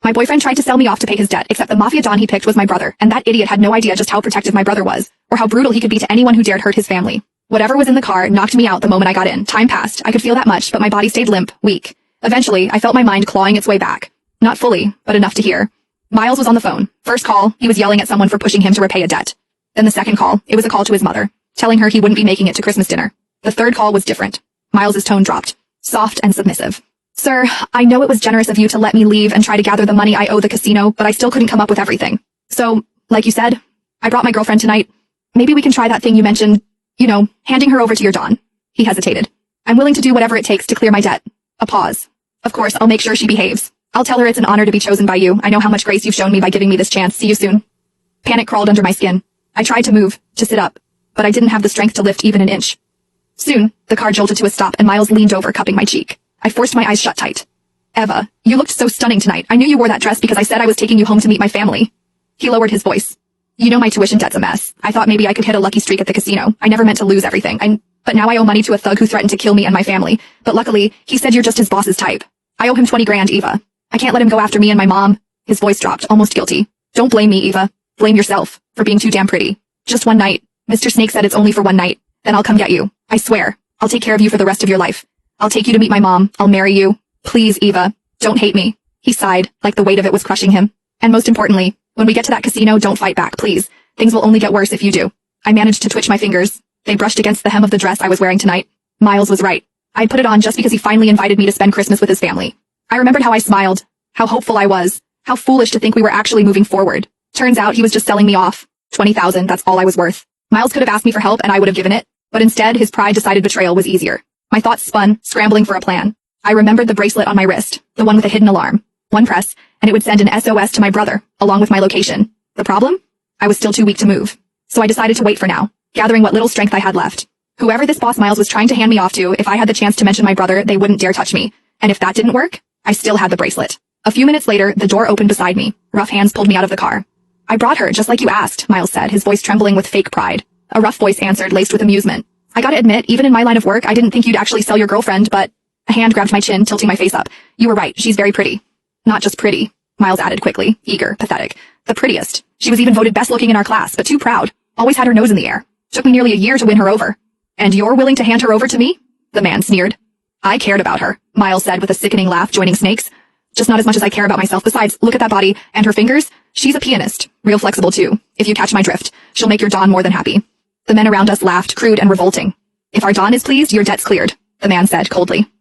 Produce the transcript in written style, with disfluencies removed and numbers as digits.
My boyfriend tried to sell me off to pay his debt, except the mafia don he picked was my brother, and that idiot had no idea just how protective my brother was, or how brutal he could be to anyone who dared hurt his family. Whatever was in the car knocked me out the moment I got in. Time passed. I could feel that much, but my body stayed limp, weak. Eventually, I felt my mind clawing its way back. Not fully, but enough to hear. Miles was on the phone. First call, he was yelling at someone for pushing him to repay a debt. Then the second call, it was a call to his mother, telling her he wouldn't be making it to Christmas dinner. The third call was different. Miles's tone dropped, soft and submissive. Sir, I know it was generous of you to let me leave and try to gather the money I owe the casino, but I still couldn't come up with everything. So, like you said, I brought my girlfriend tonight. Maybe we can try that thing you mentioned, handing her over to your Don. He hesitated. I'm willing to do whatever it takes to clear my debt. A pause. Of course, I'll make sure she behaves. I'll tell her it's an honor to be chosen by you. I know how much grace you've shown me by giving me this chance. See you soon. Panic crawled under my skin. I tried to move, to sit up, but I didn't have the strength to lift even an inch. Soon, the car jolted to a stop and Miles leaned over, cupping my cheek. I forced my eyes shut tight. Eva, you looked so stunning tonight. I knew you wore that dress because I said I was taking you home to meet my family. He lowered his voice. You know my tuition debt's a mess. I thought maybe I could hit a lucky streak at the casino. I never meant to lose everything. But now I owe money to a thug who threatened to kill me and my family. But luckily, he said you're just his boss's type. I owe him 20 grand, Eva. I can't let him go after me and my mom. His voice dropped, almost guilty. Don't blame me, Eva. Blame yourself for being too damn pretty. Just one night. Mr. Snake said it's only for one night. Then I'll come get you. I swear. I'll take care of you for the rest of your life. I'll take you to meet my mom. I'll marry you. Please, Eva. Don't hate me. He sighed, like the weight of it was crushing him. And most importantly, when we get to that casino, don't fight back, please. Things will only get worse if you do. I managed to twitch my fingers. They brushed against the hem of the dress I was wearing tonight. Miles was right. I'd put it on just because he finally invited me to spend Christmas with his family. I remembered how I smiled, how hopeful I was, how foolish to think we were actually moving forward. Turns out he was just selling me off. 20,000, that's all I was worth. Miles could have asked me for help and I would have given it, but instead his pride decided betrayal was easier. My thoughts spun, scrambling for a plan. I remembered the bracelet on my wrist, the one with a hidden alarm. One press, and it would send an SOS to my brother, along with my location. The problem? I was still too weak to move. So I decided to wait for now, gathering what little strength I had left. Whoever this boss Miles was trying to hand me off to, if I had the chance to mention my brother, they wouldn't dare touch me. And if that didn't work, I still had the bracelet. A few minutes later, the door opened beside me. Rough hands pulled me out of the car. I brought her, just like you asked, Miles said, his voice trembling with fake pride. A rough voice answered, laced with amusement. I gotta admit, even in my line of work, I didn't think you'd actually sell your girlfriend, but... A hand grabbed my chin, tilting my face up. You were right, she's very pretty. Not just pretty, Miles added quickly, eager, pathetic. The prettiest. She was even voted best looking in our class, but too proud. Always had her nose in the air. Took me nearly a year to win her over. And you're willing to hand her over to me? The man sneered. I cared about her, Miles said with a sickening laugh, joining Snake's. Just not as much as I care about myself. Besides, look at that body, and her fingers. She's a pianist. Real flexible too. If you catch my drift, she'll make your Don more than happy. The men around us laughed, crude and revolting. If our Don is pleased, your debt's cleared, the man said coldly.